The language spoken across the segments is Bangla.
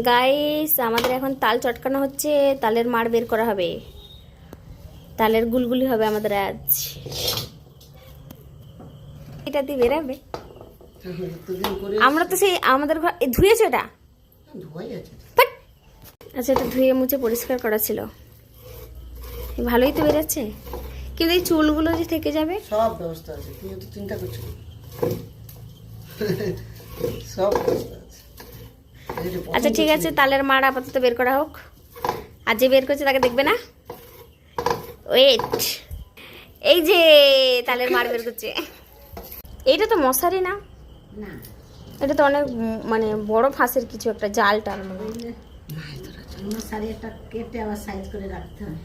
গাইস আমাদের এখন তাল চটকানো হচ্ছে, তালের মাড় বের করা হবে, তালের গুলগুলি হবে আমাদের আজ। এটা দিয়ে বেরাবে। আমরা তো সেই আমাদের ঘর ধুয়েছো এটা? আচ্ছা, এটা ধুয়ে মুছে পরিষ্কার করা ছিল, ভালোই তো বেরাচ্ছে। কিন্তু এই চুলগুলো যে থেকে যাবে। সব ব্যবস্থা আছে, তুমি তো চিন্তা করছো। সব ব্যবস্থা আছে। আচ্ছা ঠিক আছে, তালের মাড় আপাতত বের করা হোক, আর যে বের করছে তাকে দেখবে না। ওয়েট, এই যে তালের মাড় বের করছে। এইটা তো মশারি না, না এটা তো অনেক মানে বড় ফাঁসের কিছু একটা জাল টাল মনে হয়। মশারিটা কেটে আবার সাইজ করে রাখতে হয়।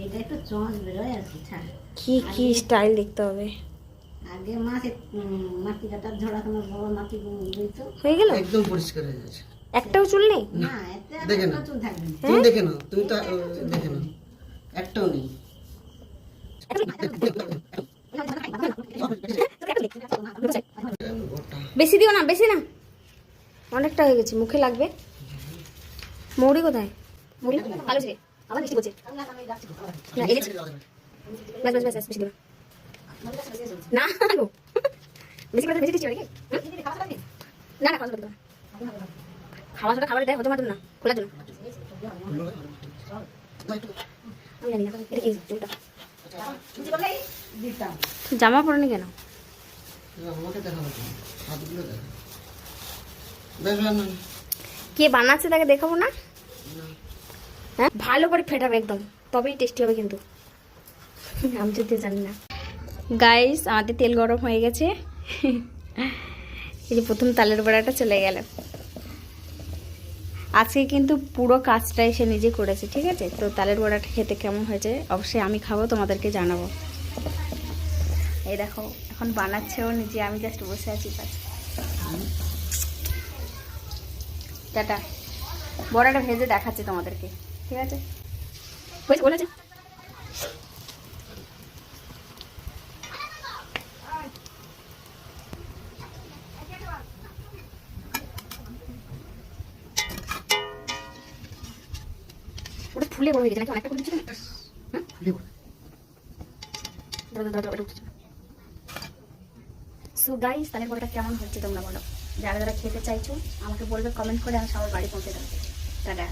এটা একটু চোঁচ বেরোয় আর কি। কি কি স্টাইল দেখতে হবে। আগে মাটি কাটার ঝোড়া তোমার বড় মাটি দিতো, হয়ে গেল, একদম পরিষ্কার হয়ে গেছে। একটাও চুল নেই। না এতে দেখে নাও, চুল থাকবে না। তুমি দেখে নাও, তুমি তো দেখে নাও, একটাও নেই। বেশি দিও না, বেশি না, অনেকটা হয়ে গেছে, মুখে লাগবে। মৌরি কোথায়? মৌরি ভালো ছিল, আবার বেশি বলছে না, এই যে বাস বাস বাস, বেশি দিও না, না গো, বেশি করে বেশি দিচ্ছি নাকি? না না, খাওয়া দাওয়া খাওয়া দাওয়া খাবার দেয় হতে মাত্র না, খোলার জন্য। আমি জানি না এটা কি চুলটা। জামা পরনি কেন? আমাকে দেখাবো, হাতগুলো দেখা। বেশ ভালো। কে বানাচ্ছে তাকে দেখাবো না? হ্যাঁ, ভালো করে ফেটাবে একদম, তবেই টেস্টি হবে। কিন্তু আমি যদি জানি না। গাইস আমাদের তেল গরম হয়ে গেছে, এই যে প্রথম তালের বড়াটা চলে গেল। আজকে কিন্তু পুরো কাজটা এসে নিজে করেছে, ঠিক আছে? তো তালের বড়াটা খেতে কেমন হয়েছে অবশ্যই আমি খাবো, তোমাদেরকে জানাবো। এই দেখো এখন বানাচ্ছেও নিজে, আমি জাস্ট বসে আছি পাশে। টাটা, বড়াটা ভেজে দেখাচ্ছি তোমাদেরকে, ঠিক আছে? হয়েছে, বলেছে ওটা ফুলে বড় হয়ে গেছে নাকি? অনেকটা করে দিচ্ছি না? সো গাইস তালের বড়াটা কেমন হচ্ছে তোমরা বলো, যারা যারা খেতে চাইছো আমাকে বলবে কমেন্ট করে, আমি সবার বাড়ি পৌঁছে দেবো। টাটা।